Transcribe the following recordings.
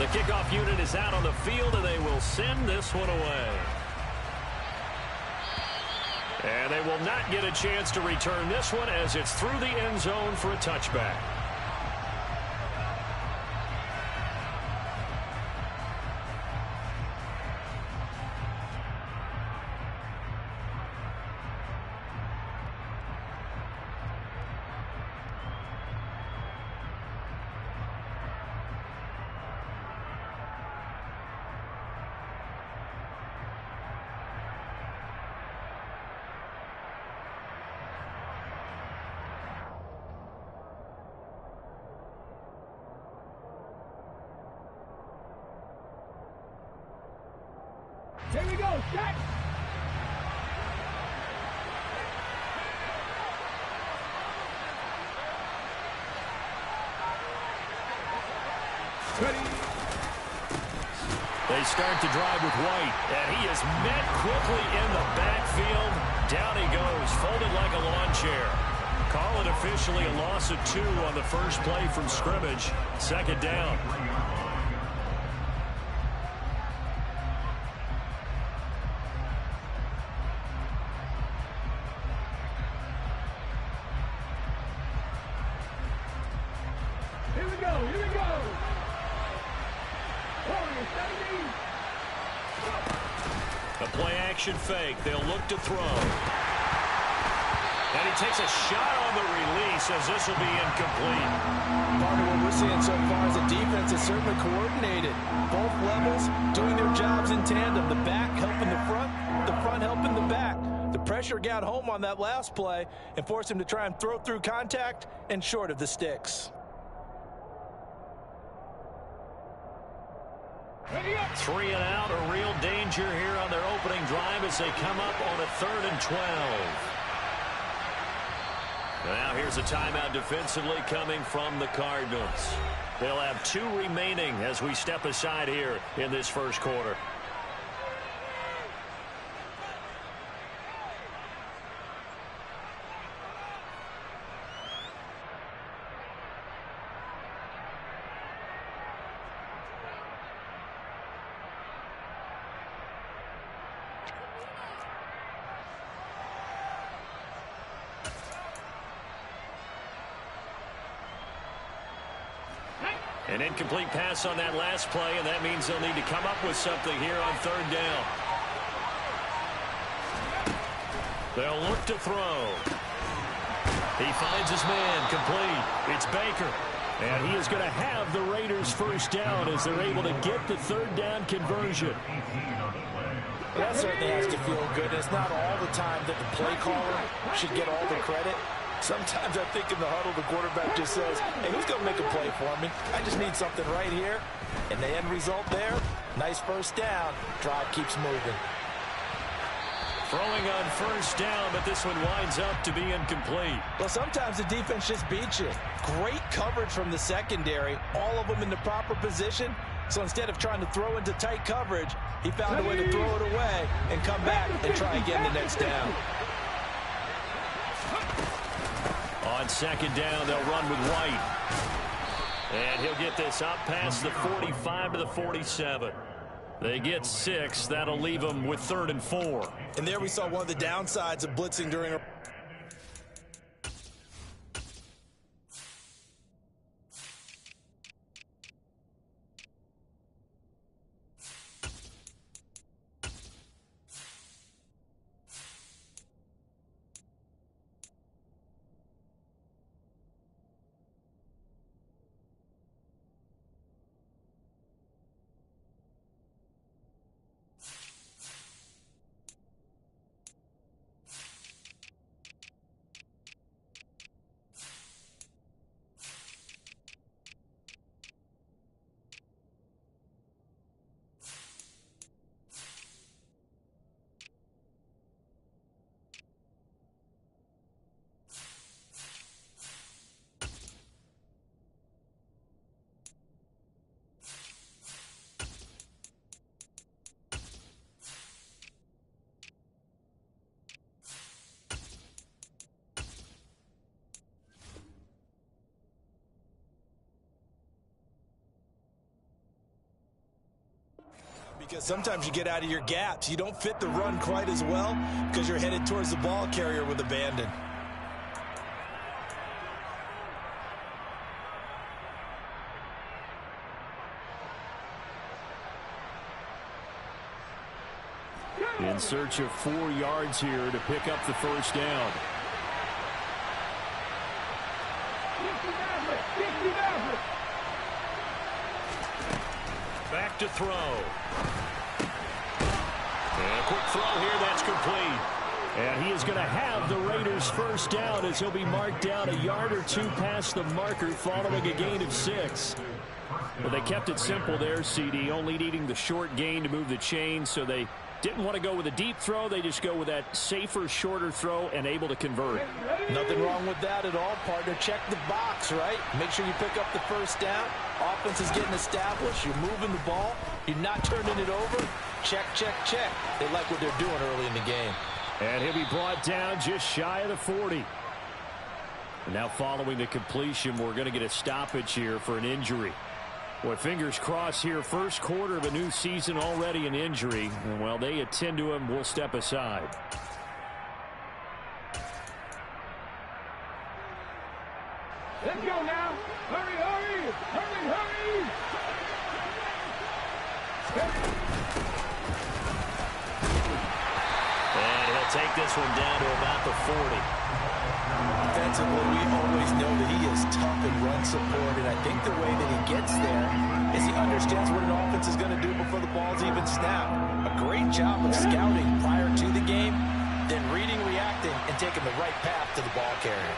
The kickoff unit is out on the field, and they will send this one away. And they will not get a chance to return this one as it's through the end zone for a touchback. Here we go, set! Ready. They start to drive with White, and he is met quickly in the backfield. Down he goes, folded like a lawn chair. Call it officially a loss of 2 on the first play from scrimmage. Second down. Here we go, here we go! A play-action fake. They'll look to throw. And he takes a shot on the release as this will be incomplete. Part of what we're seeing so far is the defense is certainly coordinated. Both levels doing their jobs in tandem. The back helping the front helping the back. The pressure got home on that last play and forced him to try and throw through contact and short of the sticks. Three and out, a real danger here on their opening drive as they come up on a 3rd and 12. Now here's a timeout defensively coming from the Cardinals. They'll have 2 remaining as we step aside here in this first quarter. An incomplete pass on that last play, and that means they'll need to come up with something here on 3rd down. They'll look to throw. He finds his man, complete. It's Baker. And he is going to have the Raiders first down as they're able to get the 3rd down conversion. That certainly has to feel good. It's not all the time that the play caller should get all the credit. Sometimes I think in the huddle, the quarterback just says, hey, who's going to make a play for me? I just need something right here. And the end result there, nice first down. Drive keeps moving. Throwing on first down, but this one winds up to be incomplete. Well, sometimes the defense just beats you. Great coverage from the secondary, all of them in the proper position. So instead of trying to throw into tight coverage, he found a way to throw it away and come back and try again the next down. On 2nd down, they'll run with White. And he'll get this up past the 45 to the 47. They get 6. That'll leave them with 3rd and 4. And there we saw one of the downsides of blitzing during a Because sometimes you get out of your gaps. You don't fit the run quite as well because you're headed towards the ball carrier with abandon. In search of 4 yards here to pick up the first down. Back to throw. And a quick throw here, that's complete. And he is going to have the Raiders first down as he'll be marked down a yard or 2 past the marker following a gain of 6. Well, they kept it simple there, CD, only needing the short gain to move the chain, so they didn't want to go with a deep throw. They just go with that safer, shorter throw and able to convert. Nothing wrong with that at all, partner. Check the box, right? Make sure you pick up the first down. Offense is getting established. You're moving the ball. You're not turning it over. Check, check, check. They like what they're doing early in the game. And he'll be brought down just shy of the 40. And now following the completion, we're going to get a stoppage here for an injury. Boy, fingers crossed here. First quarter of a new season, already an injury. And while they attend to him, we'll step aside. Let's go now. Hurry, hurry. Hurry, hurry. And he'll take this one down to about the 40. Defensively, we always know that he is tough in run support, and I think the way that he gets there is he understands what an offense is going to do before the ball's even snapped. A great job of scouting prior to the game, then reading, reacting, and taking the right path to the ball carrier.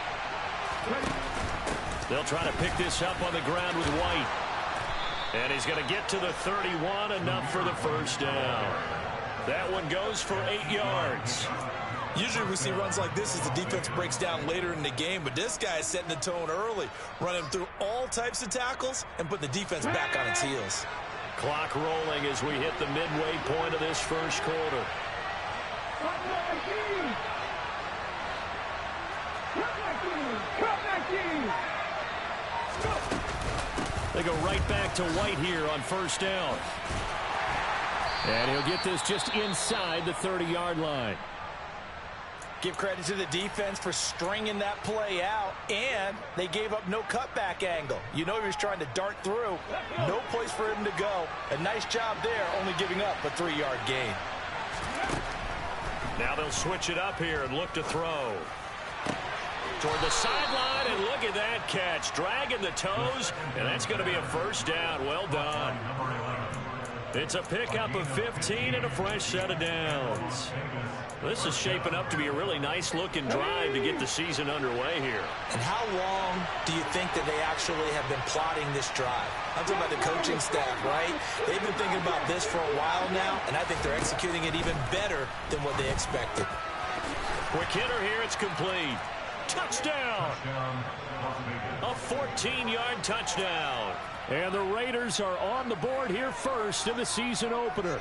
They'll try to pick this up on the ground with White. And he's going to get to the 31, enough for the first down. That one goes for 8 yards. Usually we see runs like this as the defense breaks down later in the game, but this guy is setting the tone early, running through all types of tackles and putting the defense back on its heels. Clock rolling as we hit the midway point of this first quarter. They go right back to White here on first down. And he'll get this just inside the 30-yard line. Give credit to the defense for stringing that play out, and they gave up no cutback angle. You know he was trying to dart through. No place for him to go. A nice job there, only giving up a 3-yard gain. Now they'll switch it up here and look to throw. Toward the sideline, and look at that catch. Dragging the toes, and that's going to be a first down. Well done. It's a pickup of 15 and a fresh set of downs. This is shaping up to be a really nice-looking drive to get the season underway here. And how long do you think that they actually have been plotting this drive? I'm talking about the coaching staff, right? They've been thinking about this for a while now, and I think they're executing it even better than what they expected. Quick hitter here, it's complete. Touchdown! A 14-yard touchdown. And the Raiders are on the board here first in the season opener.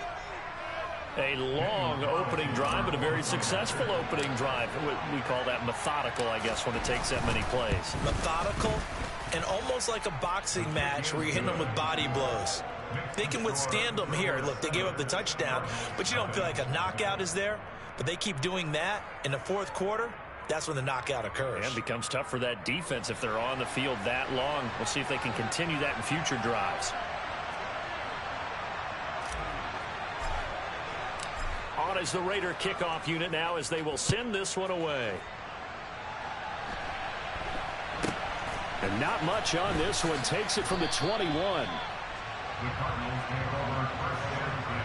A long opening drive, but a very successful opening drive. We call that methodical, I guess, when it takes that many plays. Methodical and almost like a boxing match where you're hitting them with body blows. They can withstand them here. Look, they gave up the touchdown, but you don't feel like a knockout is there. But they keep doing that in the fourth quarter. That's when the knockout occurs. And becomes tough for that defense if they're on the field that long. We'll see if they can continue that in future drives. On is the Raider kickoff unit now as they will send this one away. And not much on this one. Takes it from the 21. The Cardinals take over first and 10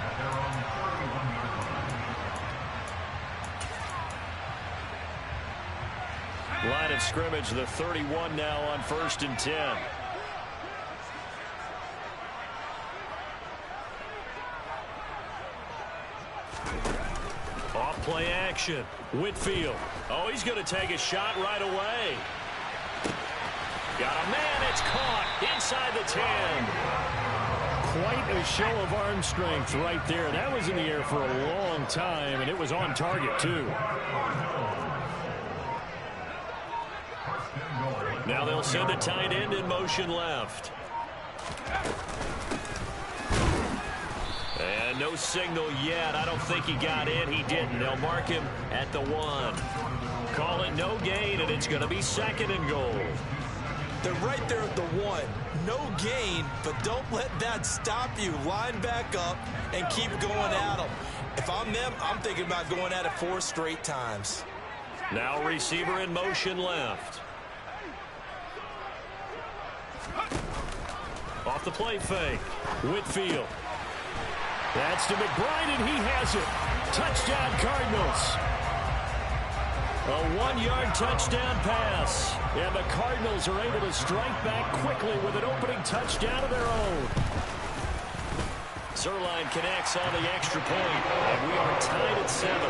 at their own 41-yard line. Line of scrimmage, the 31 now on first and 10. Off play action. Whitfield. Oh, he's going to take a shot right away. Got a man. It's caught inside the 10. Quite a show of arm strength right there. That was in the air for a long time, and it was on target, too. Now they'll send a tight end in motion left. no signal yet. I don't think he got in. He didn't. They'll mark him at the 1. Call it no gain, and it's going to be 2nd and goal. They're right there at the 1. No gain, but don't let that stop you. Line back up and keep going at them. If I'm them, I'm thinking about going at it 4 straight times. Now receiver in motion left. Off the play fake. Whitfield. That's to McBride, and he has it. Touchdown, Cardinals. A 1-yard touchdown pass. And the Cardinals are able to strike back quickly with an opening touchdown of their own. Zerline connects on the extra point, and we are tied at 7.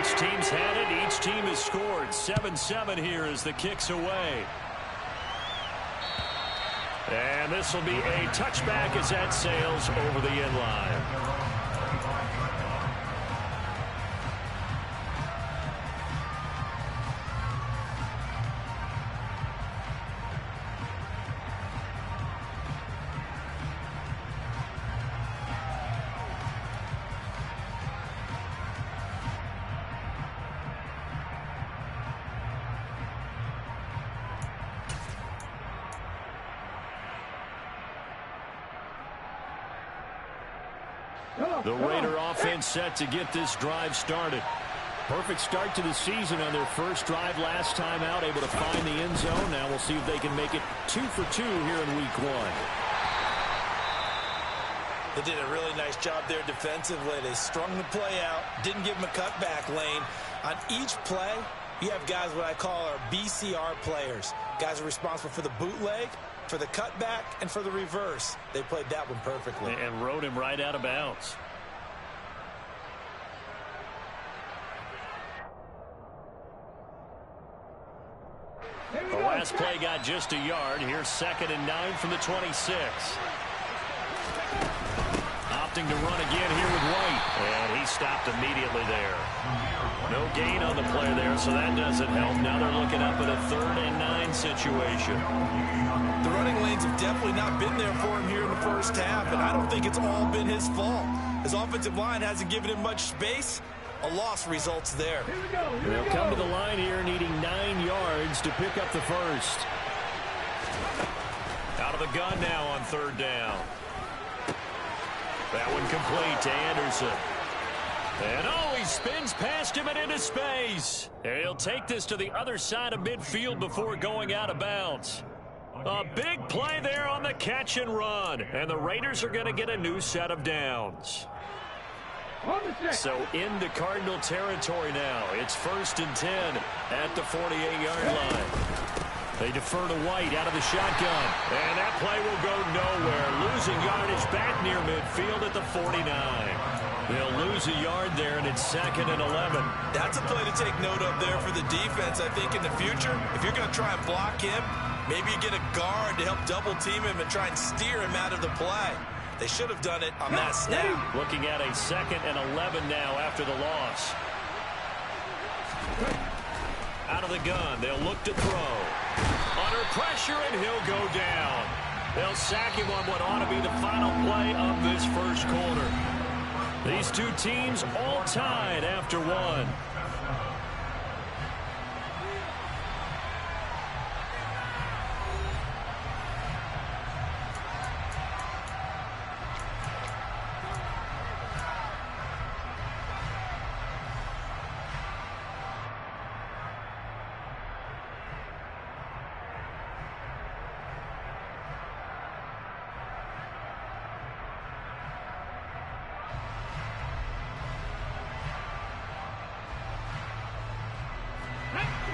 Each team's had it. Each team has scored. 7-7 here as the kick's away. And this will be a touchback as that sails over the end line. The Raider offense set to get this drive started. Perfect start to the season on their first drive last time out, able to find the end zone. Now we'll see if they can make it 2 for 2 here in week 1. They did a really nice job there defensively. They strung the play out, didn't give them a cutback lane. On each play, you have guys what I call our BCR players. Guys are responsible for the bootleg, for the cutback, and for the reverse. They played that one perfectly. And rode him right out of bounds. The last play got just a yard. Here's 2nd and 9 from the 26. Opting to run again here with White. And he stopped immediately there. No gain on the play there, so that doesn't help. Now they're looking up at a 3rd and 9 situation. The running lanes have definitely not been there for him here in the first half, and I don't think it's all been his fault. His offensive line hasn't given him much space. A loss results there. They'll come to the line here needing 9 yards to pick up the first. Out of the gun now on 3rd down. That one complete to Anderson. And oh, he spins past him and into space. And he'll take this to the other side of midfield before going out of bounds. A big play there on the catch and run. And the Raiders are going to get a new set of downs. So into Cardinal territory now. It's 1st and 10 at the 48-yard line. They defer to White out of the shotgun. And that play will go nowhere. Losing yardage back near midfield at the 49. They'll lose a yard there, and it's 2nd and 11. That's a play to take note of there for the defense. I think in the future, if you're going to try and block him, maybe you get a guard to help double team him and try and steer him out of the play. They should have done it on that snap. Looking at a 2nd and 11 now after the loss. Out of the gun, they'll look to throw. Under pressure, and he'll go down. They'll sack him on what ought to be the final play of this first quarter. These two teams all tied after 1.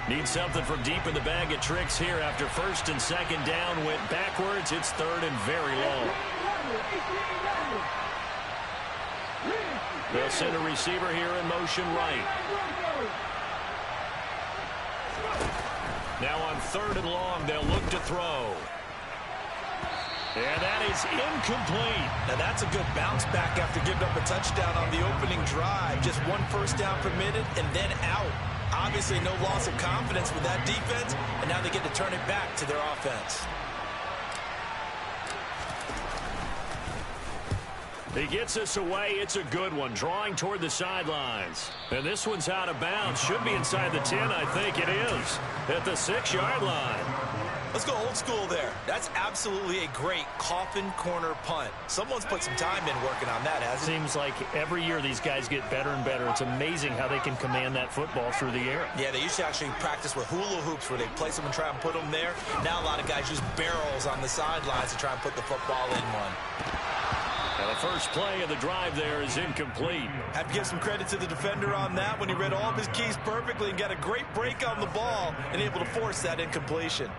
Need something from deep in the bag of tricks here after 1st and 2nd down went backwards. It's 3rd and very long. They'll send a receiver here in motion right. Now on 3rd and long, they'll look to throw. And that is incomplete. Now that's a good bounce back after giving up a touchdown on the opening drive. Just 1 first down permitted and then out. Obviously no loss of confidence with that defense, and now they get to turn it back to their offense. He gets this away. It's a good one, drawing toward the sidelines. And this one's out of bounds. Should be inside the 10, I think it is, at the 6-yard line. Let's go old school there. That's absolutely a great coffin corner punt. Someone's put some time in working on that, hasn't it? Seems like every year these guys get better and better. It's amazing how they can command that football through the air. Yeah, they used to actually practice with hula hoops where they place them and try and put them there. Now a lot of guys use barrels on the sidelines to try and put the football in one. And the first play of the drive there is incomplete. Have to give some credit to the defender on that when he read all of his keys perfectly and got a great break on the ball and able to force that incompletion.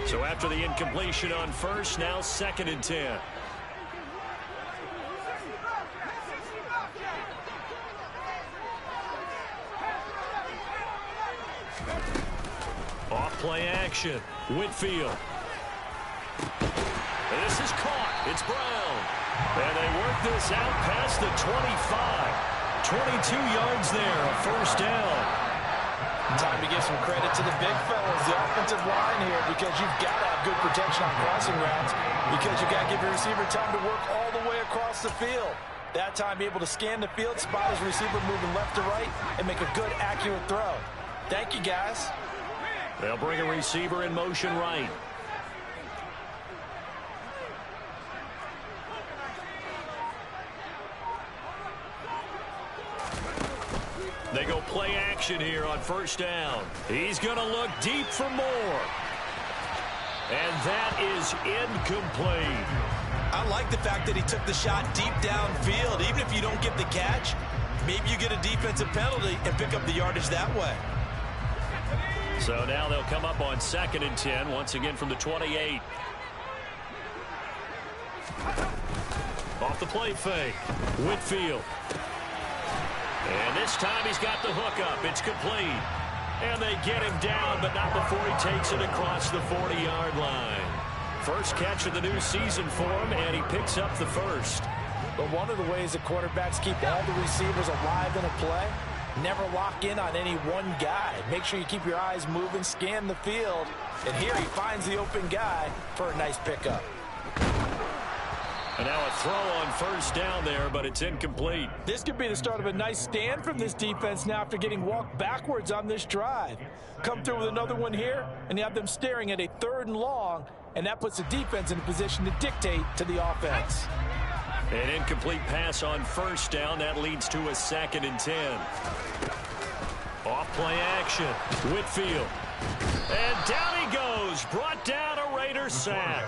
So after the incompletion on first, now 2nd and 10. Off play action. Whitfield. And this is caught. It's Brown. And they work this out past the 25. 22 yards there, a first down. Time to give some credit to the big fellas, the offensive line here, because you've got to have good protection on crossing routes, because you've got to give your receiver time to work all the way across the field. That time, be able to scan the field, spot his receiver moving left to right, and make a good, accurate throw. Thank you, guys. They'll bring a receiver in motion right. They go play action here on first down. He's going to look deep for more. And that is incomplete. I like the fact that he took the shot deep downfield. Even if you don't get the catch, maybe you get a defensive penalty and pick up the yardage that way. So now they'll come up on 2nd and 10, once again from the 28. Off the play fake. Whitfield. And this time he's got the hook up. It's complete. And they get him down, but not before he takes it across the 40-yard line. First catch of the new season for him, and he picks up the first. But one of the ways that quarterbacks keep all the receivers alive in a play, never lock in on any one guy. Make sure you keep your eyes moving, scan the field. And here he finds the open guy for a nice pickup. And now a throw on first down there, but it's incomplete. This could be the start of a nice stand from this defense now after getting walked backwards on this drive. Come through with another one here, and you have them staring at a 3rd and long, and that puts the defense in a position to dictate to the offense. An incomplete pass on first down. That leads to a 2nd and 10. Off play action. Whitfield. And down he goes. Brought down a Raider sack.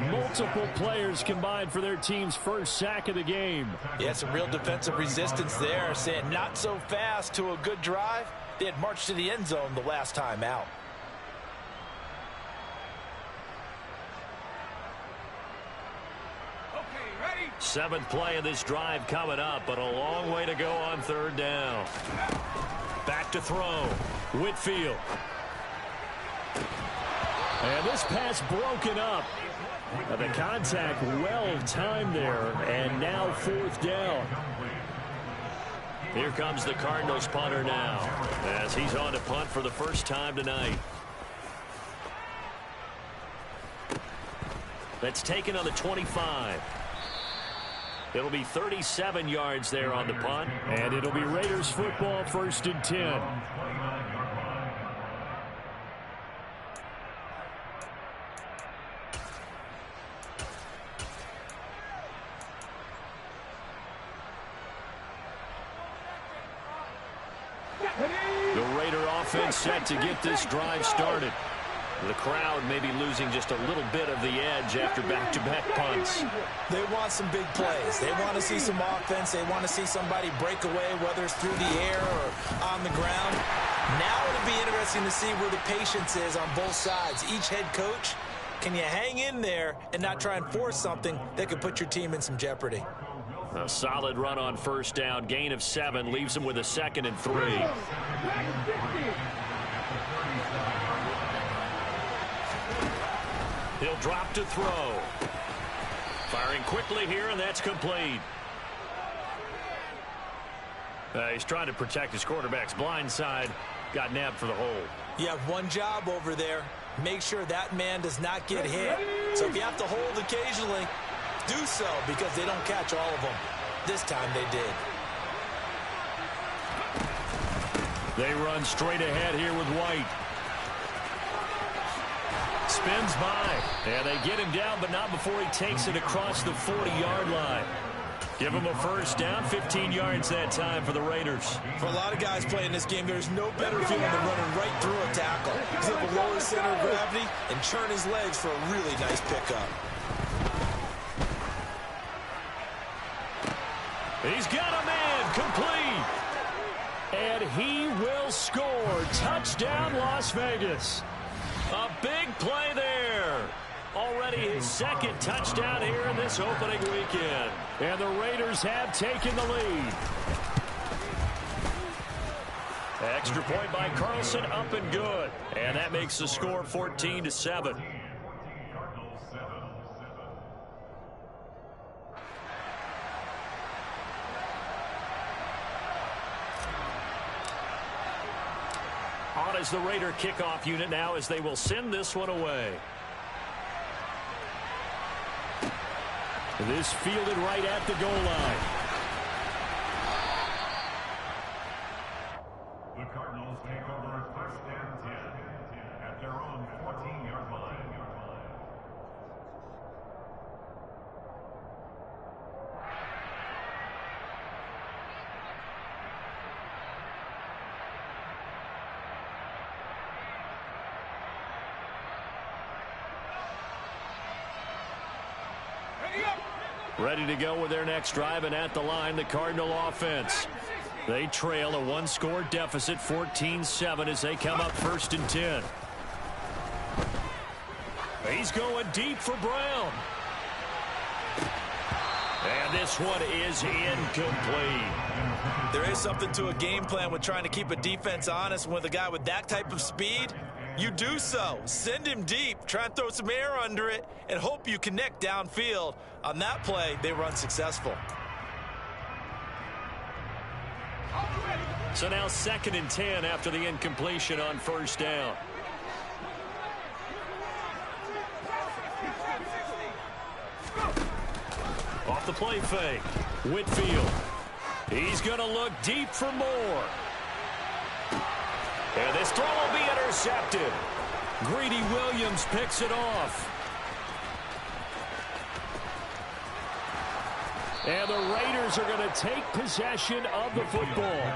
Multiple players combined for their team's first sack of the game. Yeah, some real defensive resistance there, saying not so fast to a good drive. They had marched to the end zone the last time out. Okay, ready? 7th play of this drive coming up, but a long way to go on 3rd down. Back to throw. Whitfield. And this pass broken up. The contact well timed there, and now 4th down. Here comes the Cardinals punter now, as he's on to punt for the first time tonight. That's taken on the 25. It'll be 37 yards there on the punt, and it'll be Raiders football, 1st and 10. The Raider offense set to get this drive started. The crowd may be losing just a little bit of the edge after back-to-back punts. They want some big plays. They want to see some offense. They want to see somebody break away, whether it's through the air or on the ground. Now it'll be interesting to see where the patience is on both sides. Each head coach, can you hang in there and not try and force something that could put your team in some jeopardy? A solid run on first down. Gain of 7 leaves them with a 2nd and 3. He'll drop to throw. Firing quickly here, and that's complete. He's trying to protect his quarterback's blind side. Got nabbed for the hole. You have one job over there. Make sure that man does not get hit. So if you have to hold occasionally, do so, because they don't catch all of them. This time they did. They run straight ahead here with White. Spins by, and they get him down, but not before he takes it across the 40-yard line. Give him a first down, 15 yards that time for the Raiders. For a lot of guys playing this game, there's no better feeling than running right through a tackle. He's able to lower his center of gravity and churn his legs for a really nice pickup. He's got a man complete. And he will score. Touchdown, Las Vegas. A big play there. Already his second touchdown here in this opening weekend. And the Raiders have taken the lead. Extra point by Carlson, up and good. And that makes the score 14-7. On is the Raider kickoff unit now as they will send this one away. This fielded right at the goal line. The Cardinals take over first and 10 at their own 14-yard line. Ready to go with their next drive, and at the line, the Cardinal offense. They trail a one-score deficit, 14-7, as they come up first and 10. He's going deep for Brown. And this one is incomplete. There is something to a game plan with trying to keep a defense honest. With a guy with that type of speed, you do so. Send him deep, try and throw some air under it, and hope you connect downfield. On that play, they were unsuccessful. So now 2nd and 10 after the incompletion on first down. Off the play fake. Whitfield. He's going to look deep for more. And this throw will be intercepted. Greedy Williams picks it off. And the Raiders are going to take possession of the football.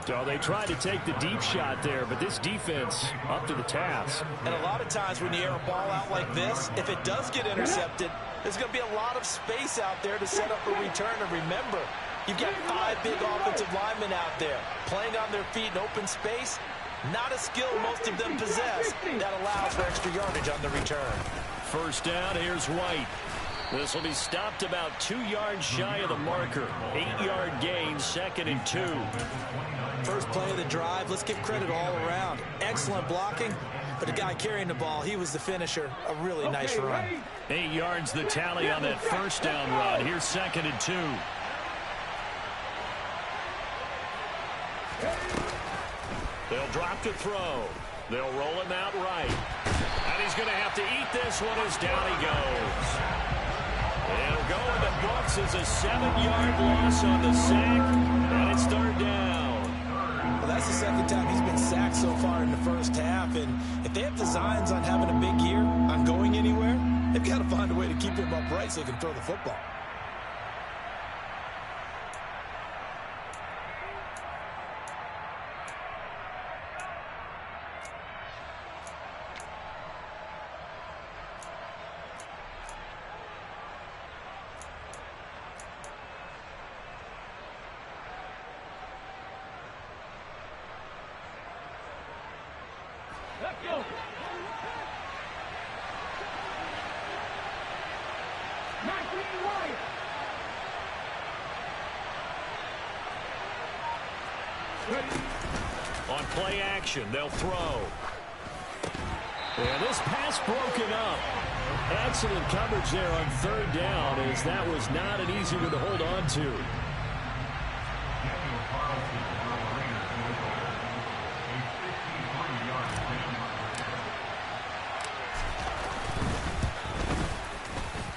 So they tried to take the deep shot there, but this defense up to the task. And a lot of times when you air a ball out like this, if it does get intercepted, there's going to be a lot of space out there to set up a return. And remember, you've got 5 big offensive linemen out there playing on their feet in open space. Not a skill most of them possess that allows for extra yardage on the return. First down, here's White. This will be stopped about 2 yards shy of the marker. 8-yard gain, 2nd and 2. First play of the drive. Let's give credit all around. Excellent blocking, but the guy carrying the ball, he was the finisher. A really nice run. 8 yards the tally on that first down run. Here's 2nd and 2. They'll drop to throw. They'll roll him out right. And he's going to have to eat this one as down he goes. It'll go in the books as a 7-yard loss on the sack, and it's 3rd down. Well, that's the 2nd time he's been sacked so far in the first half, and if they have designs on having a big year, on going anywhere, they've got to find a way to keep him upright so he can throw the football. On play action, they'll throw. And this pass broken up. excellent coverage there on third down, as that was not an easy one to hold on to.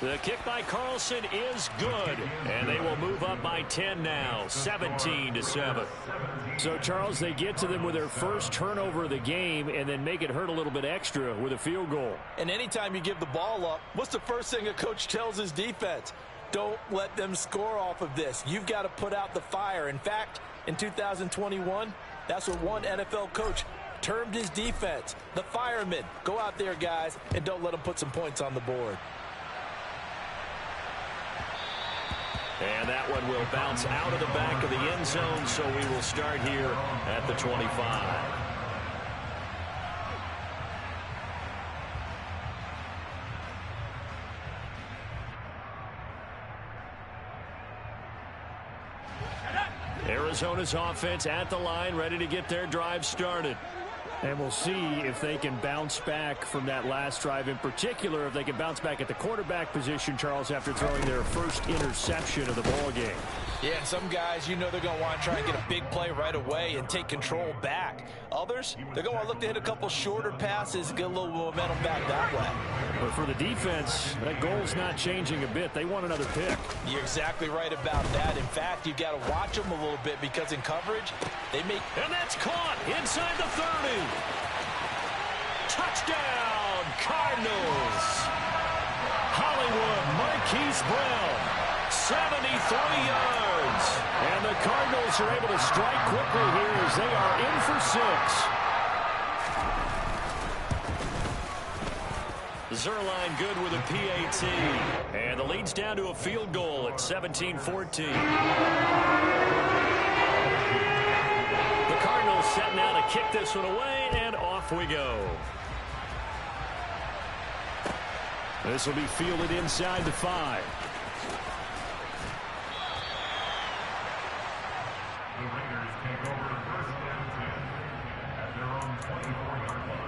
The kick by Carlson is good, and they will move up by 10 now, 17-7. So, Charles, they get to them with their first turnover of the game and then make it hurt a little bit extra with a field goal. And anytime you give the ball up, what's the first thing a coach tells his defense? Don't let them score off of this. You've got to put out the fire. In fact, in 2021, that's what one NFL coach termed his defense, the firemen. Go out there, guys, and don't let them put some points on the board. And that one will bounce out of the back of the end zone, so we will start here at the 25. Arizona's offense at the line, ready to get their drive started. And we'll see if they can bounce back from that last drive, in particular if they can bounce back at the quarterback position, Charles, after throwing their first interception of the ball game. Yeah, some guys, you know they're going to want to try and get a big play right away and take control back. Others, they're going to look to hit a couple shorter passes and get a little momentum back that way. But for the defense, that goal's not changing a bit. They want another pick. You're exactly right about that. In fact, you've got to watch them a little bit because in coverage, they make... And that's caught inside the 30. Touchdown, Cardinals. Hollywood Marquise Brown. 73 yards. And the Cardinals are able to strike quickly here as they are in for 6. Zerline good with a PAT. And the lead's down to a field goal at 17-14. The Cardinals set now to kick this one away, and off we go. This will be fielded inside the 5. The Raiders take over the first down 10 at their own 24-yard line.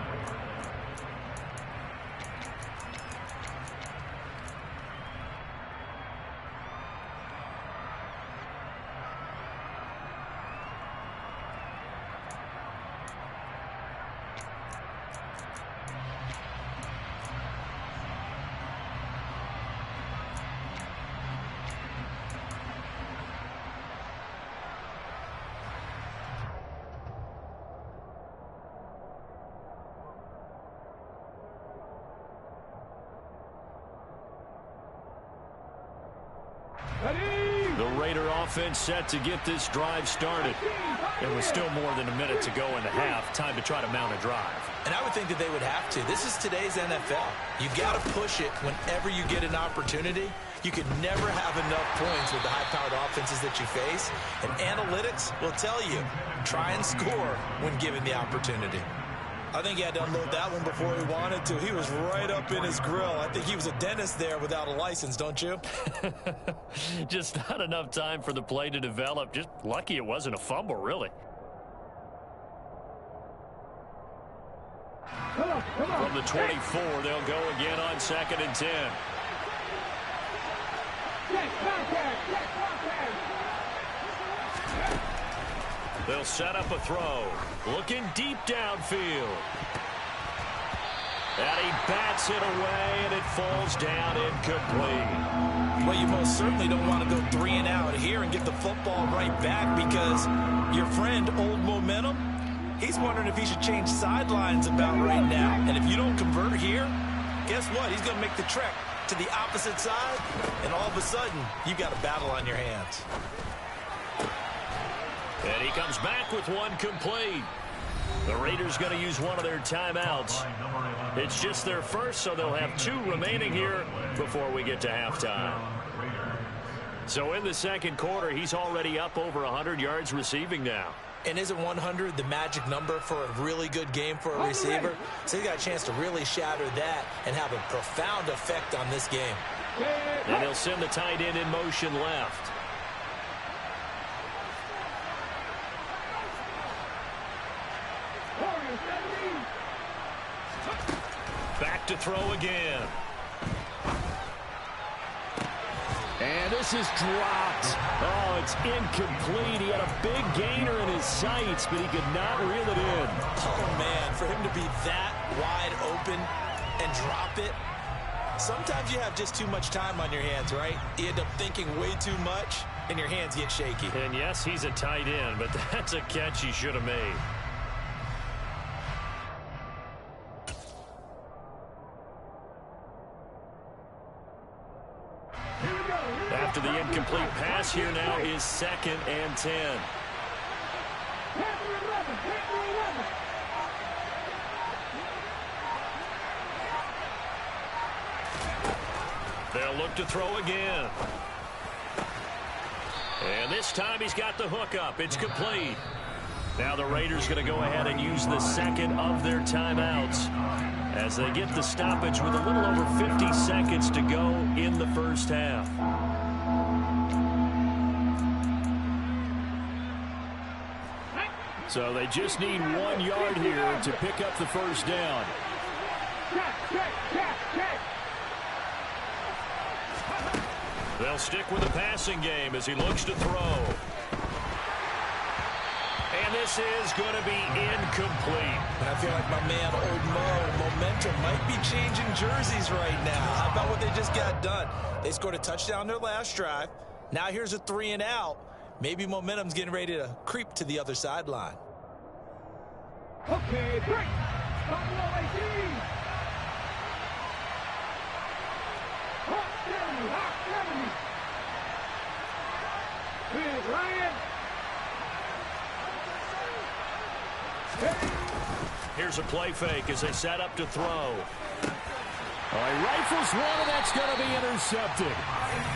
The Raider offense set to get this drive started. It was still more than a minute to go in the half. Time to try to mount a drive. And I would think that they would have to. This is today's NFL. You got to push it whenever you get an opportunity. You can never have enough points with the high-powered offenses that you face. And analytics will tell you, try and score when given the opportunity. I think he had to unload that one before he wanted to. He was right up in his grill. I think he was a dentist there without a license, don't you? Just not enough time for the play to develop. Just lucky it wasn't a fumble, really. From the 24, they'll go again on 2nd and 10. They'll set up a throw. Looking deep downfield. And he bats it away, and it falls down incomplete. Well, you most certainly don't want to go 3 and out here and get the football right back because your friend, Old Momentum, he's wondering if he should change sidelines about right now. And if you don't convert here, guess what? He's going to make the trek to the opposite side, and all of a sudden, you've got a battle on your hands. And he comes back with one complete. The Raiders going to use one of their timeouts. It's just their first, so they'll have 2 remaining here before we get to halftime. So in the second quarter, he's already up over 100 yards receiving now. And isn't 100 the magic number for a really good game for a receiver? So he's got a chance to really shatter that and have a profound effect on this game. And he'll send the tight end in motion left. Back to throw again. this is dropped. Oh, it's incomplete. He had a big gainer in his sights, but he could not reel it in. Oh, man, for him to be that wide open and drop it. Sometimes you have just too much time on your hands, right? You end up thinking way too much, and your hands get shaky. And yes, he's a tight end, but that's a catch he should have made. After the incomplete pass, here now is 2nd and 10. They'll look to throw again. And this time he's got the hook up. It's complete. Now the Raiders going to go ahead and use the second of their timeouts as they get the stoppage with a little over 50 seconds to go in the first half. So they just need 1 yard here to pick up the first down. They'll stick with the passing game as he looks to throw. And this is going to be incomplete. And I feel like my man, Old Mo, momentum might be changing jerseys right now. How about what they just got done? They scored a touchdown their last drive. Now here's a 3 and out. Maybe momentum's getting ready to creep to the other sideline. Okay, break. TheOneWayOG. Hot 70. Big Ryan. Here's a play fake as they set up to throw. All right, rifles one, and that's going to be intercepted.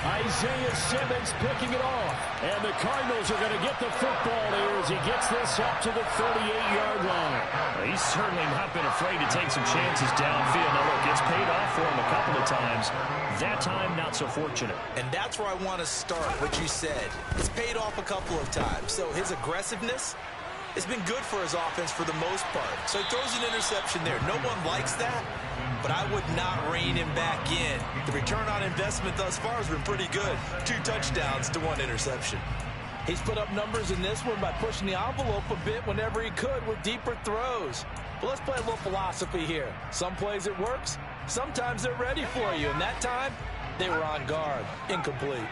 Isaiah Simmons picking it off. And the Cardinals are going to get the football here as he gets this up to the 38-yard line. He's certainly not been afraid to take some chances downfield. Now, look, it's paid off for him a couple of times. That time, not so fortunate. And that's where I want to start, what you said. It's paid off a couple of times. So his aggressiveness, it's been good for his offense for the most part. So he throws an interception there. No one likes that, but I would not rein him back in. The return on investment thus far has been pretty good. 2 touchdowns to 1 interception. He's put up numbers in this one by pushing the envelope a bit whenever he could with deeper throws. But let's play a little philosophy here. Some plays it works. Sometimes they're ready for you. And that time, they were on guard. Incomplete.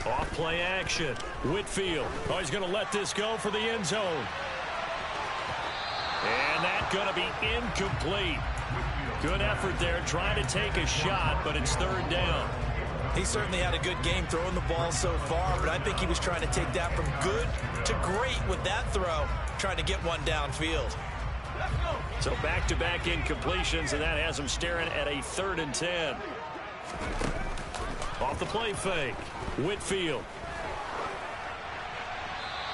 Off play action. Whitfield. Oh, he's going to let this go for the end zone. And that's going to be incomplete. Good effort there trying to take a shot, but it's 3rd down. He certainly had a good game throwing the ball so far, but I think he was trying to take that from good to great with that throw, trying to get one downfield. So back-to-back incompletions, and that has him staring at a 3rd and 10. Off the play fake. Whitfield.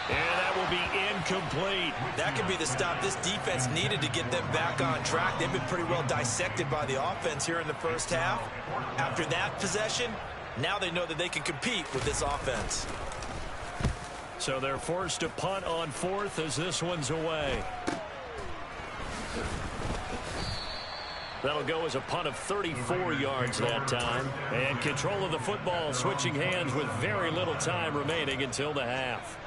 And that will be incomplete. That could be the stop this defense needed to get them back on track. They've been pretty well dissected by the offense here in the first half. After that possession, now they know that they can compete with this offense. So they're forced to punt on 4th as this one's away. That'll go as a punt of 34 yards that time. And control of the football switching hands with very little time remaining until the half.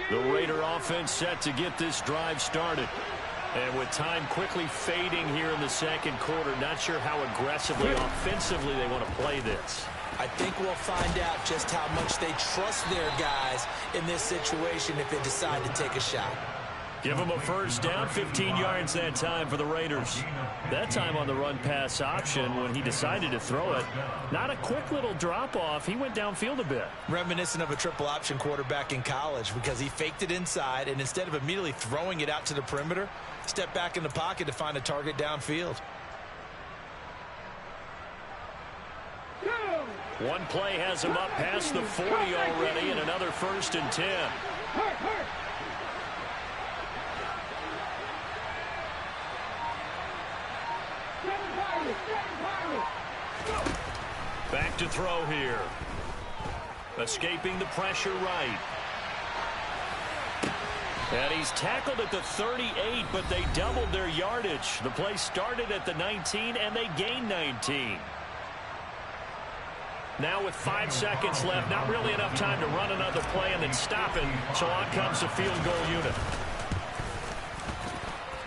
The Raider offense set to get this drive started. And with time quickly fading here in the 2nd quarter, not sure how aggressively, offensively they want to play this. I think we'll find out just how much they trust their guys in this situation if they decide to take a shot. Give them a first down, 15 yards that time for the Raiders. That time on the run-pass option when he decided to throw it. Not a quick little drop-off. He went downfield a bit. Reminiscent of a triple option quarterback in college because he faked it inside, and instead of immediately throwing it out to the perimeter, stepped back in the pocket to find a target downfield. One play has him up past the 40 already, and another 1st and 10. Back to throw here. Escaping the pressure right. And he's tackled at the 38, but they doubled their yardage. The play started at the 19, and they gained 19. Now with 5 seconds left, not really enough time to run another play and then stop it. So on comes the field goal unit.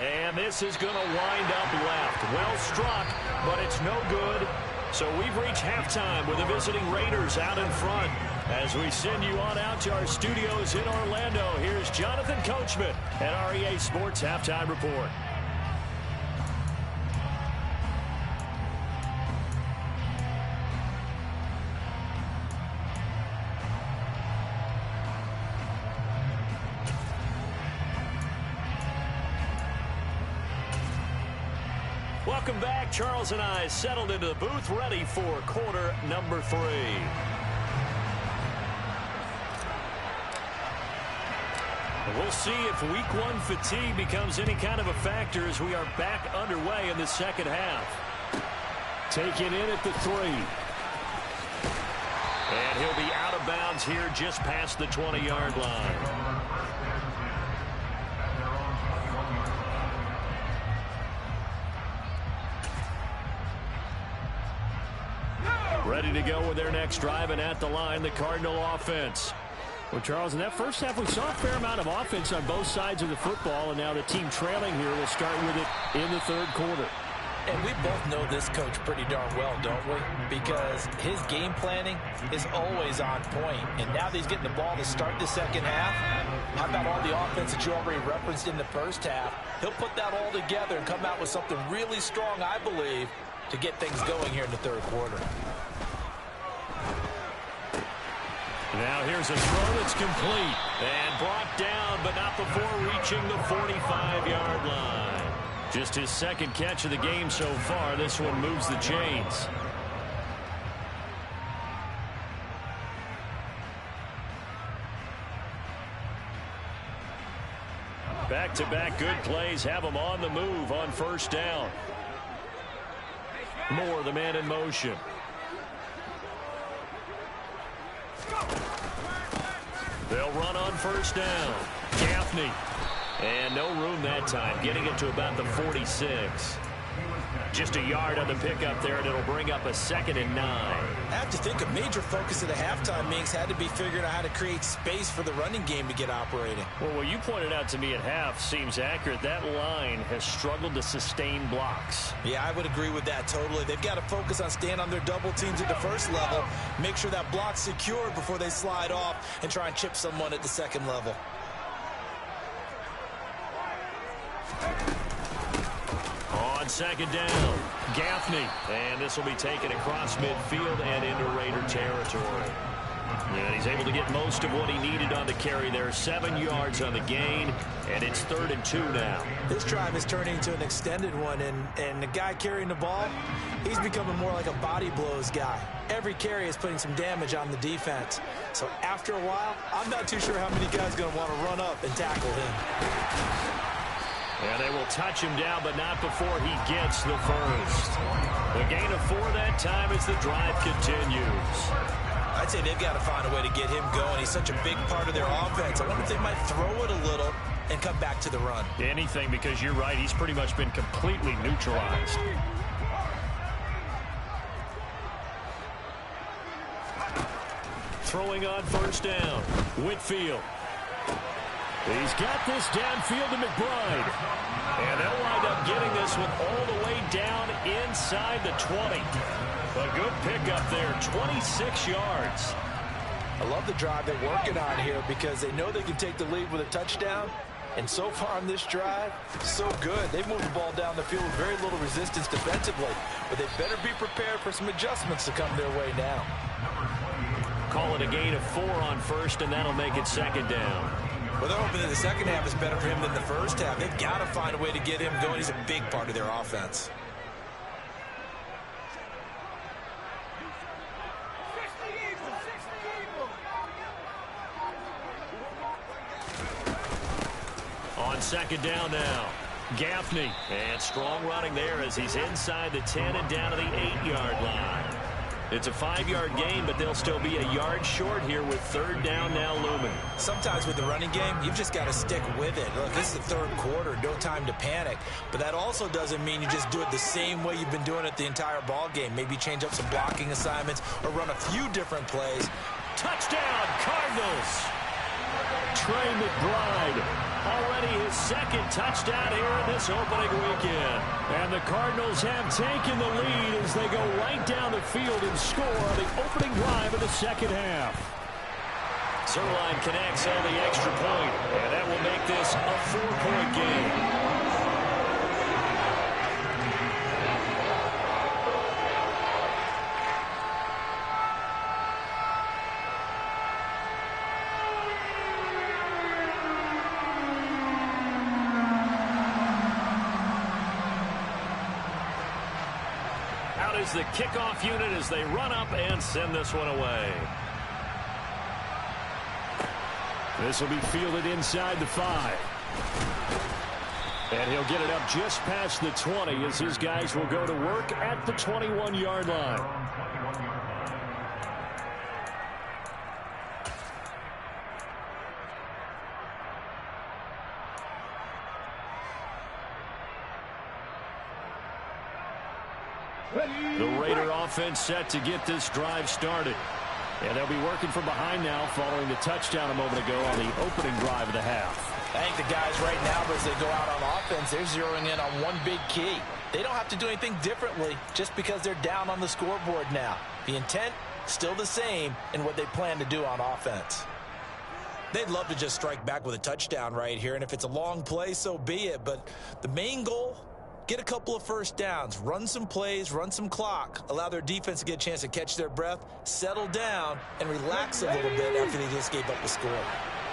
And this is going to wind up left. Well struck, but it's no good. So we've reached halftime with the visiting Raiders out in front. As we send you on out to our studios in Orlando, here's Jonathan Coachman at REA Sports Halftime Report. Welcome back. Charles and I settled into the booth, ready for quarter number 3. We'll see if week 1 fatigue becomes any kind of a factor as we are back underway in the second half. Taken in at the 3. And he'll be out of bounds here just past the 20-yard line. Ready to go with their next drive, and at the line, the Cardinal offense. Well, Charles, in that first half, we saw a fair amount of offense on both sides of the football, and now the team trailing here will start with it in the third quarter. And we both know this coach pretty darn well, don't we? Because his game planning is always on point. And now that he's getting the ball to start the second half, how about all the offense that you already referenced in the first half? He'll put that all together and come out with something really strong, I believe, to get things going here in the third quarter. Now here's a throw that's complete and brought down, but not before reaching the 45-yard line. Just his second catch of the game so far. This one moves the chains. Back-to-back good plays have him on the move on first down. Moore, the man in motion. They'll run on first down. Gaffney. And no room that time, getting it to about the 46. Just a yard on the pickup there, and it'll bring up a 2nd and 9. I have to think a major focus of the halftime meetings had to be figuring out how to create space for the running game to get operating. Well, what you pointed out to me at half seems accurate. That line has struggled to sustain blocks. Yeah, I would agree with that totally. They've got to focus on staying on their double teams at the first level, make sure that block's secure before they slide off and try and chip someone at the second level. On second down, Gaffney. And this will be taken across midfield and into Raider territory. And he's able to get most of what he needed on the carry there. 7 yards on the gain, and it's 3rd and 2 now. This drive is turning into an extended one, and the guy carrying the ball, he's becoming more like a body blows guy. Every carry is putting some damage on the defense. So after a while, I'm not too sure how many guys are going to want to run up and tackle him. And they will touch him down, but not before he gets the first. The gain of 4 that time as the drive continues. I'd say they've got to find a way to get him going. He's such a big part of their offense. I wonder if they might throw it a little and come back to the run. Anything, because you're right. He's pretty much been completely neutralized. Throwing on first down. Whitfield. He's got this downfield to McBride. And they'll wind up getting this one all the way down inside the 20. A good pickup there, 26 yards. I love the drive they're working on here because they know they can take the lead with a touchdown. And so far on this drive, so good. They've moved the ball down the field with very little resistance defensively. But they better be prepared for some adjustments to come their way now. Call it a gain of 4 on first, and that'll make it 2nd down. Well, they're hoping that the second half is better for him than the first half. They've got to find a way to get him going. He's a big part of their offense. On second down now, Gaffney. And strong running there as he's inside the 10 and down to the 8-yard line. It's a 5-yard gain, but they'll still be a yard short here with third down now looming. Sometimes with the running game, you've just got to stick with it. Look, this is the third quarter, no time to panic. But that also doesn't mean you just do it the same way you've been doing it the entire ball game. Maybe change up some blocking assignments or run a few different plays. Touchdown, Cardinals! Trey McBride, already his second touchdown here in this opening weekend. And the Cardinals have taken the lead as they go right down the field and score on the opening drive of the second half. Zerline connects on the extra point, and that will make this a 4-point game. Is the kickoff unit as they run up and send this one away. This will be fielded inside the 5. And he'll get it up just past the 20 as his guys will go to work at the 21-yard line. The Raider offense set to get this drive started. And they'll be working from behind now following the touchdown a moment ago on the opening drive of the half. I think the guys right now, as they go out on offense, they're zeroing in on one big key. They don't have to do anything differently just because they're down on the scoreboard now. The intent, still the same in what they plan to do on offense. They'd love to just strike back with a touchdown right here, and if it's a long play, so be it. But the main goal, get a couple of first downs, run some plays, run some clock, allow their defense to get a chance to catch their breath, settle down, and relax a little bit after they just gave up the score.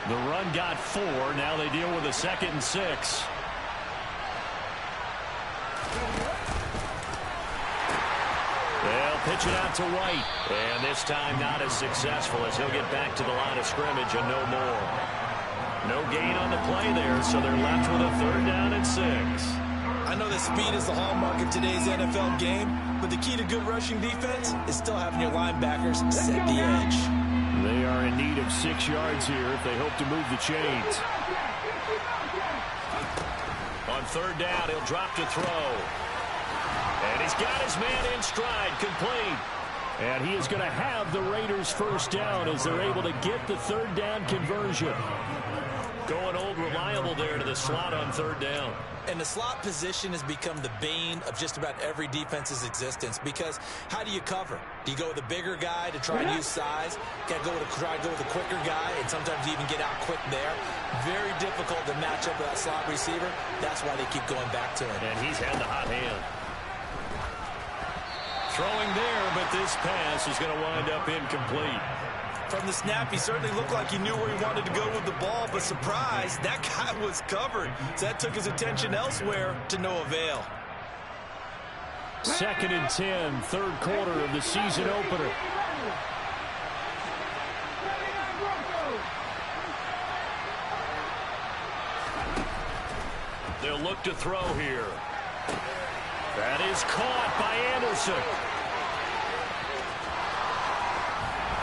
The run got 4. Now they deal with a 2nd and 6. They'll pitch it out to White. And this time not as successful as he'll get back to the line of scrimmage and no more. No gain on the play there, so they're left with a 3rd down and 6. I know that speed is the hallmark of today's NFL game, but the key to good rushing defense is still having your linebackers set the edge. They are in need of 6 yards here if they hope to move the chains. On 3rd down, he'll drop to throw. And he's got his man in stride, complete. And he is going to have the Raiders' first down as they're able to get the 3rd down conversion. Going old reliable there to the slot on 3rd down. And the slot position has become the bane of just about every defense's existence, because how do you cover? Do you go with a bigger guy to try and use size? Got to try to go with a quicker guy, and sometimes you even get out quick there. Very difficult to match up with that slot receiver. That's why they keep going back to him. And he's had the hot hand. Throwing there, but this pass is going to wind up incomplete. From the snap, he certainly looked like he knew where he wanted to go with the ball, but surprise, that guy was covered. So that took his attention elsewhere to no avail. 2nd and 10, 3rd quarter of the season opener. They'll look to throw here. That is caught by Anderson.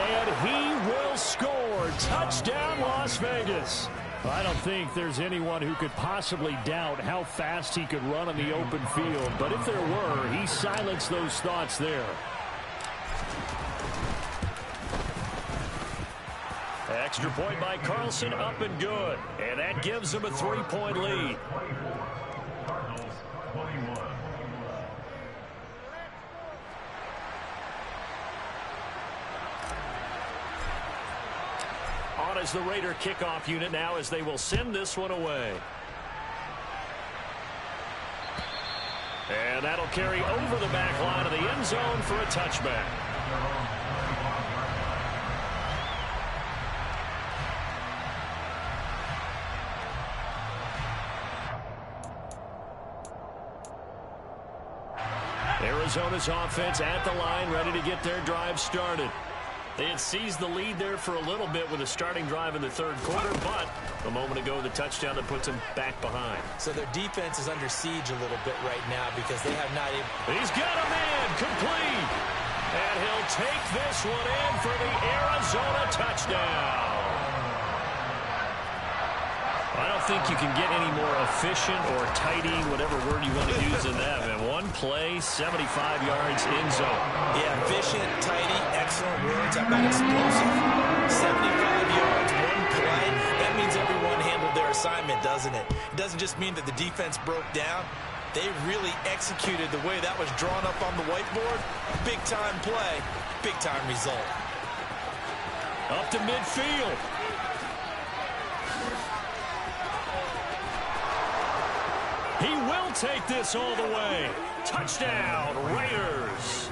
And he will score. Touchdown, Las Vegas. I don't think there's anyone who could possibly doubt how fast he could run on the open field. But if there were, he silenced those thoughts there. Extra point by Carlson, up and good. And that gives them a 3-point lead. Cardinals 21. On as the Raider kickoff unit now as they will send this one away. And that'll carry over the back line of the end zone for a touchback. Arizona's offense at the line, ready to get their drive started. They had seized the lead there for a little bit with a starting drive in the 3rd quarter, but a moment ago the touchdown that puts them back behind. So their defense is under siege a little bit right now because they have not... He's got a man, complete! And he'll take this one in for the Arizona touchdown. I don't think you can get any more efficient or tidy, whatever word you want to use in that. And one play, 75 yards in zone. Yeah, efficient, tidy, excellent words. How about explosive? 75 yards, one play. That means everyone handled their assignment, doesn't it? It doesn't just mean that the defense broke down. They really executed the way that was drawn up on the whiteboard. Big-time play, big-time result. Up to midfield. He will take this all the way. Touchdown, Raiders.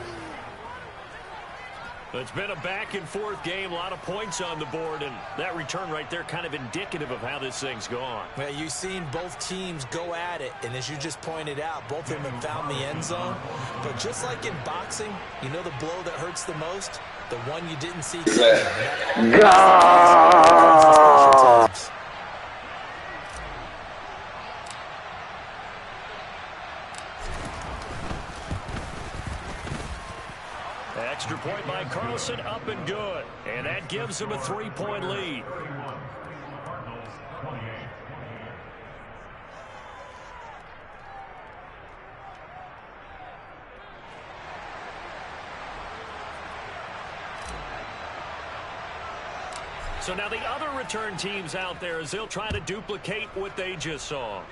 It's been a back-and-forth game, a lot of points on the board, and that return right there kind of indicative of how this thing's gone. Well, you've seen both teams go at it, and as you just pointed out, both of them have found the end zone. But just like in boxing, you know the blow that hurts the most? The one you didn't see coming. Extra point by Carlson, up and good. And that gives him a 3-point lead. Cardinals 28. So now the other return teams out there as they'll try to duplicate what they just saw.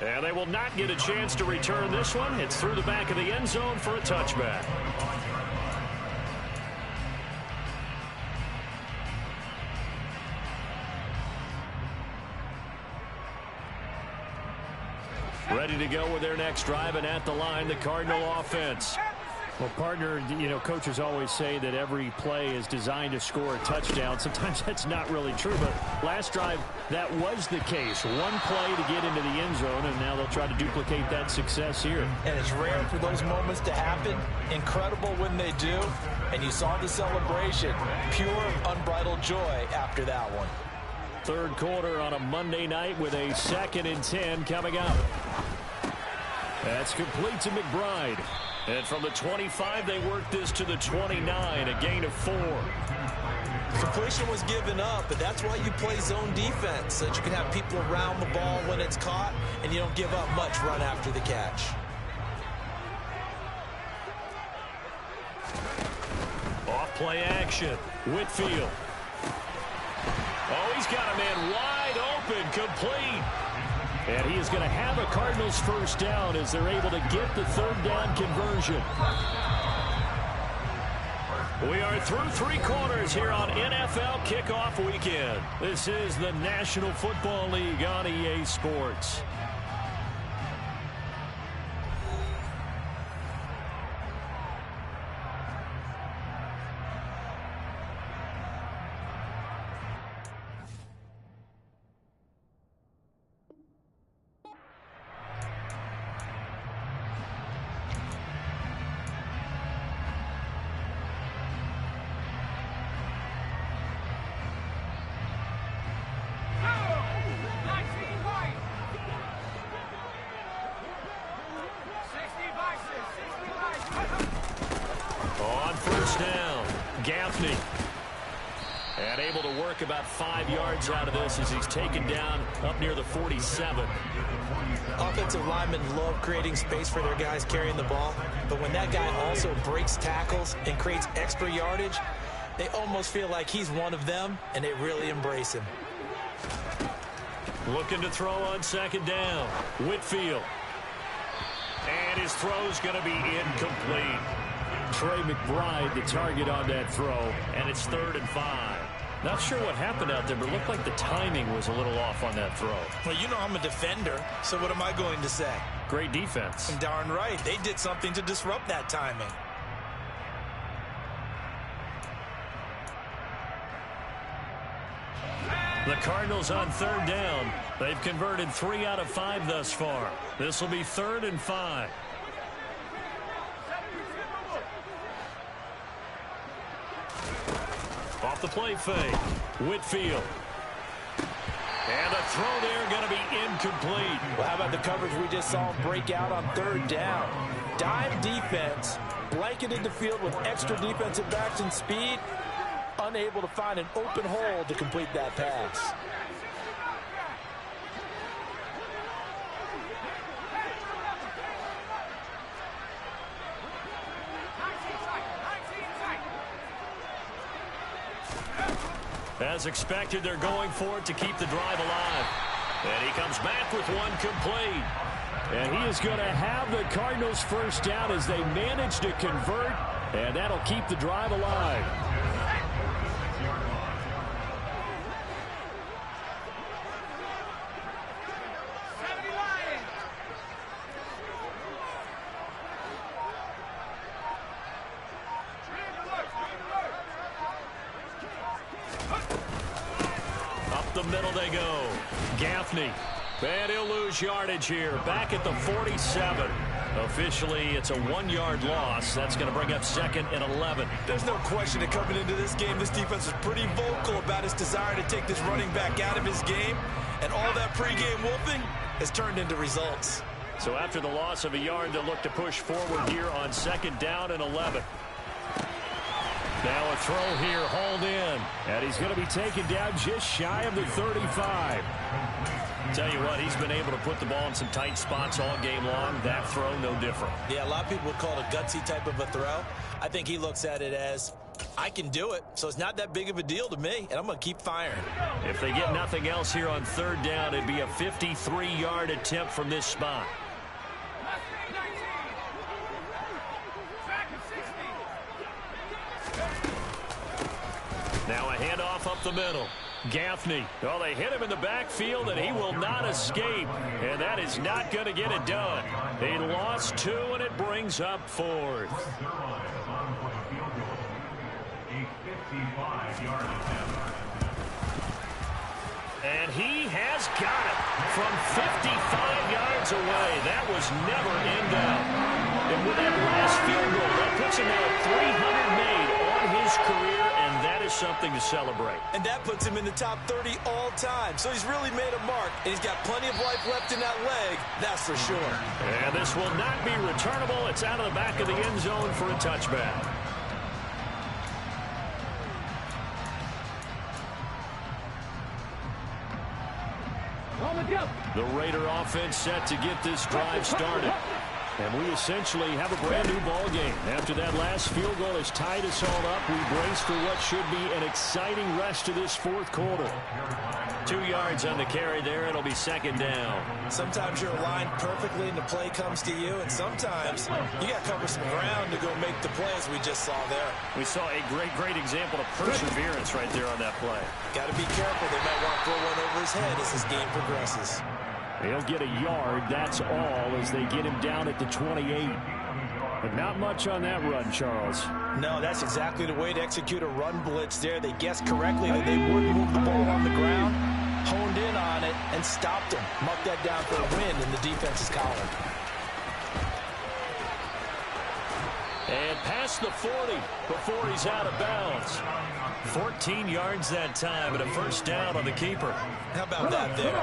And they will not get a chance to return this one. It's through the back of the end zone for a touchback. Ready to go with their next drive, and at the line, the Cardinal offense. Well, partner, you know, coaches always say that every play is designed to score a touchdown. Sometimes that's not really true, but last drive, that was the case. One play to get into the end zone, and now they'll try to duplicate that success here. And it's rare for those moments to happen. Incredible when they do. And you saw the celebration. Pure, unbridled joy after that one. Third quarter on a Monday night with a 2nd and 10 coming up. That's complete to McBride. And from the 25, they work this to the 29, a gain of 4. Completion was given up, but that's why you play zone defense, so that you can have people around the ball when it's caught, and you don't give up much run after the catch. Off play action. Whitfield. Oh, he's got a man wide open, complete. And he is going to have a Cardinals first down as they're able to get the 3rd down conversion. We are through 3 quarters here on NFL Kickoff Weekend. This is the National Football League on EA Sports. And able to work about 5 yards out of this as he's taken down up near the 47. Offensive linemen love creating space for their guys carrying the ball, but when that guy also breaks tackles and creates extra yardage, they almost feel like he's one of them, and they really embrace him. Looking to throw on 2nd down. Whitfield. And his throw's going to be incomplete. Trey McBride, the target on that throw, and it's 3rd and 5. Not sure what happened out there, but it looked like the timing was a little off on that throw. Well, you know I'm a defender, so what am I going to say? Great defense. Darn right. They did something to disrupt that timing. The Cardinals on 3rd down. They've converted 3 out of 5 thus far. This will be 3rd and 5. Off the play fake. Whitfield. And the throw there going to be incomplete. Well, how about the coverage we just saw him break out on 3rd down? Dime defense, blanketed the field with extra defensive backs and speed, unable to find an open hole to complete that pass. As expected, they're going for it to keep the drive alive. And he comes back with one complete. And he is going to have the Cardinals first down as they manage to convert, and that'll keep the drive alive. Up the middle they go. Gaffney. And he'll lose yardage here. Back at the 47. Officially, it's a 1-yard loss. That's going to bring up 2nd and 11. There's no question that coming into this game, this defense was pretty vocal about its desire to take this running back out of his game. And all that pregame wolfing has turned into results. So after the loss of a yard, they'll look to push forward here on 2nd down and 11. Now a throw here, hauled in. And he's going to be taken down just shy of the 35. Tell you what, he's been able to put the ball in some tight spots all game long. That throw, no different. Yeah, a lot of people would call it a gutsy type of a throw. I think he looks at it as, I can do it, so it's not that big of a deal to me, and I'm going to keep firing. If they get nothing else here on 3rd down, it'd be a 53-yard attempt from this spot. Now a handoff up the middle. Gaffney. Oh, they hit him in the backfield, and he will not escape. And that is not going to get it done. He lost 2, and it brings up 4th. And he has got it from 55 yards away. That was never in doubt. And with that last field goal, that puts him at 300 made on his career, and that is something to celebrate. And that puts him in the top 30 all time. So he's really made a mark, and he's got plenty of life left in that leg, that's for sure. And this will not be returnable. It's out of the back of the end zone for a touchback. The Raider offense set to get this drive started. And we essentially have a brand new ball game. After that last field goal has tied us all up, we brace for what should be an exciting rest of this 4th quarter. 2 yards on the carry there. It'll be 2nd down. Sometimes you're aligned perfectly and the play comes to you, and sometimes you got to cover some ground to go make the play, as we just saw there. We saw a great example of perseverance right there on that play. Got to be careful. They might want to throw one over his head as this game progresses. He'll get a yard, that's all, as they get him down at the 28. But not much on that run, Charles. No, that's exactly the way to execute a run blitz there. They guessed correctly that they wouldn't move the ball on the ground, honed in on it, and stopped him. Mucked that down for a win in the defense's collar. And past the 40 before he's out of bounds. 14 yards that time, and a 1st down on the keeper. How about that there?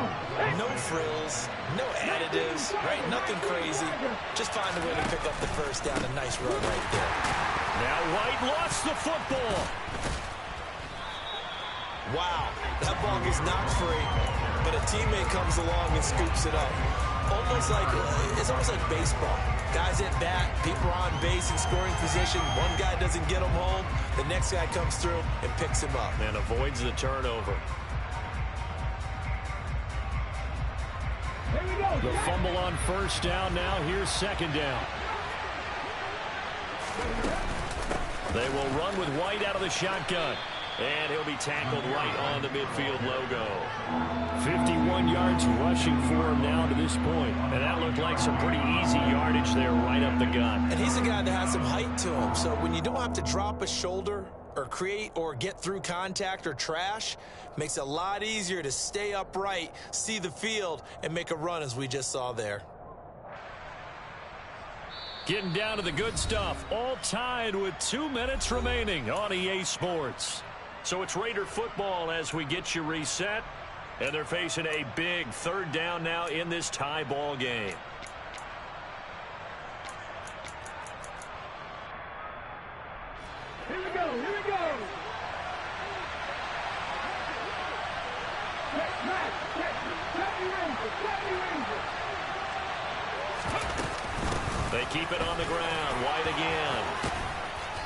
No frills, no additives, right? Nothing crazy. Just find a way to pick up the 1st down. A nice run right there. Now White lost the football. Wow, that ball gets knocked free, but a teammate comes along and scoops it up. It's almost like baseball. Guys at bat, people are on base in scoring position. One guy doesn't get him home. The next guy comes through and picks him up. And avoids the turnover. The fumble on 1st down now. Here's 2nd down. They will run with White out of the shotgun. And he'll be tackled right on the midfield logo. 51 yards rushing for him now to this point. And that looked like some pretty easy yardage there right up the gut. And he's a guy that has some height to him. So when you don't have to drop a shoulder or create or get through contact or trash, makes it a lot easier to stay upright, see the field, and make a run as we just saw there. Getting down to the good stuff. All tied with 2 minutes remaining on EA Sports. So it's Raider football as we get you reset. And they're facing a big 3rd down now in this tie ball game. Here we go. Here we go. They keep it on the ground. White again.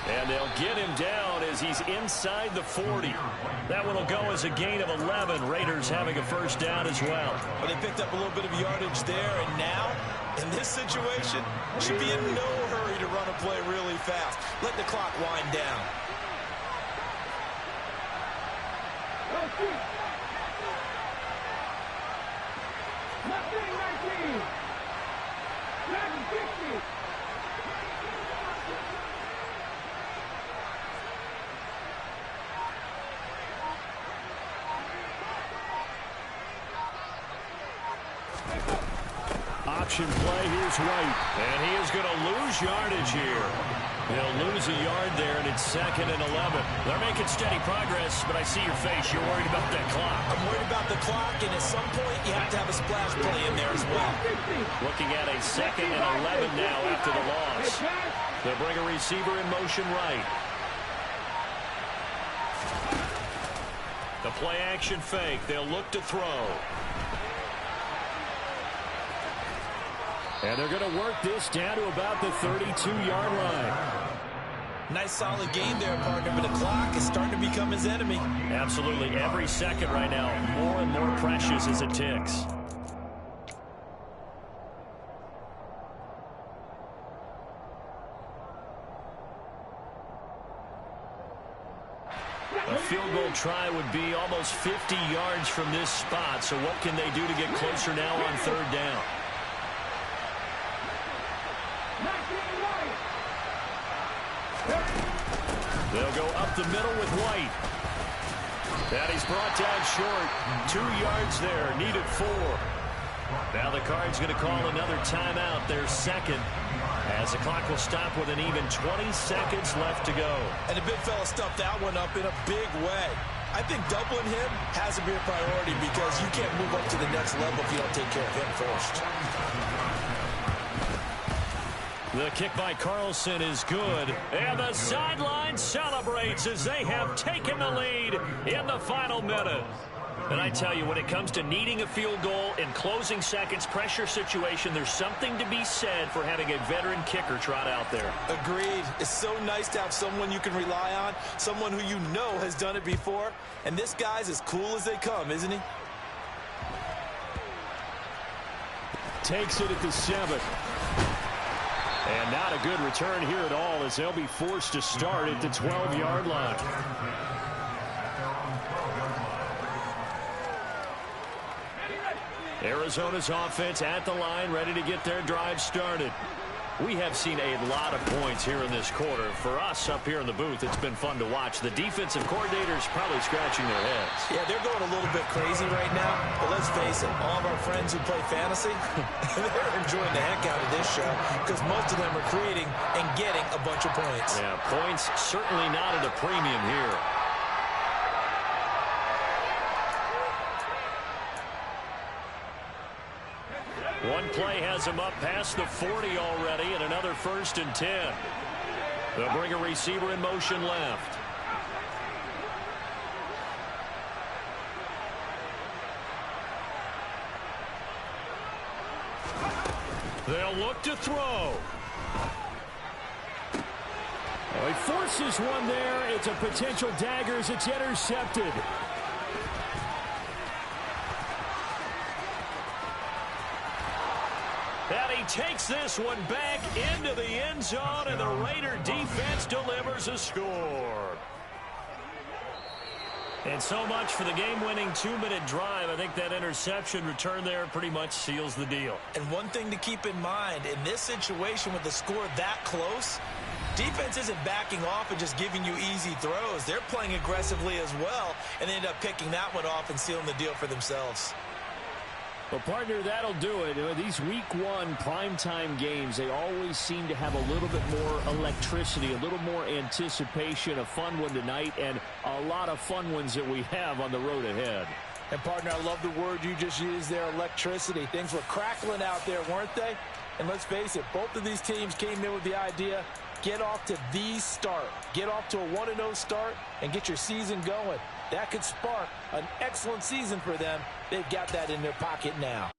And they'll get him down as he's inside the 40. That one will go as a gain of 11. Raiders having a first down as well. Well, they picked up a little bit of yardage there, and now, in this situation, should be in no hurry to run a play really fast. Let the clock wind down. Option play, here's White. And he is going to lose yardage here. He'll lose a yard there, and it's 2nd and 11. They're making steady progress, but I see your face. You're worried about that clock. I'm worried about the clock, and at some point, you have to have a splash play in there as well. Looking at a 2nd and 11 now after the loss. They'll bring a receiver in motion right. The play action fake. They'll look to throw. And they're going to work this down to about the 32-yard line. Nice solid game there, partner, but the clock is starting to become his enemy. Absolutely. Every second right now, more and more precious as it ticks. A field goal try would be almost 50 yards from this spot. So what can they do to get closer now on 3rd down? They'll go up the middle with White. And he's brought down short. 2 yards there. Needed 4. Now the Cards going to call another timeout. Their 2nd. As the clock will stop with an even 20 seconds left to go. And the big fella stuffed that one up in a big way. I think doubling him has to be a priority because you can't move up to the next level if you don't take care of him first. The kick by Carlson is good. And the sideline celebrates as they have taken the lead in the final minute. And I tell you, when it comes to needing a field goal in closing seconds, pressure situation, there's something to be said for having a veteran kicker trot out there. Agreed. It's so nice to have someone you can rely on, someone who you know has done it before. And this guy's as cool as they come, isn't he? Takes it at the 7. And not a good return here at all as they'll be forced to start at the 12-yard line. Arizona's offense at the line, ready to get their drive started. We have seen a lot of points here in this quarter. For us up here in the booth, it's been fun to watch. The defensive coordinators probably scratching their heads. Yeah, they're going a little bit crazy right now. But let's face it, all of our friends who play fantasy, they're enjoying the heck out of this show because most of them are creating and getting a bunch of points. Yeah, points certainly not at a premium here. One play has him up past the 40 already, and another 1st and 10. They'll bring a receiver in motion left. They'll look to throw. Oh, he forces one there. It's a potential dagger as it's intercepted. And he takes this one back into the end zone, and the Raider defense delivers a score. And so much for the game-winning 2-minute drive. I think that interception return there pretty much seals the deal. And one thing to keep in mind, in this situation with the score that close, defense isn't backing off and just giving you easy throws. They're playing aggressively as well, and they end up picking that one off and sealing the deal for themselves. Well, partner, that'll do it. These Week 1 primetime games, they always seem to have a little bit more electricity, a little more anticipation. A fun one tonight, and a lot of fun ones that we have on the road ahead. And, partner, I love the word you just used there, electricity. Things were crackling out there, weren't they? And let's face it, both of these teams came in with the idea get off to the start. Get off to a 1-0 start and get your season going. That could spark an excellent season for them. They've got that in their pocket now.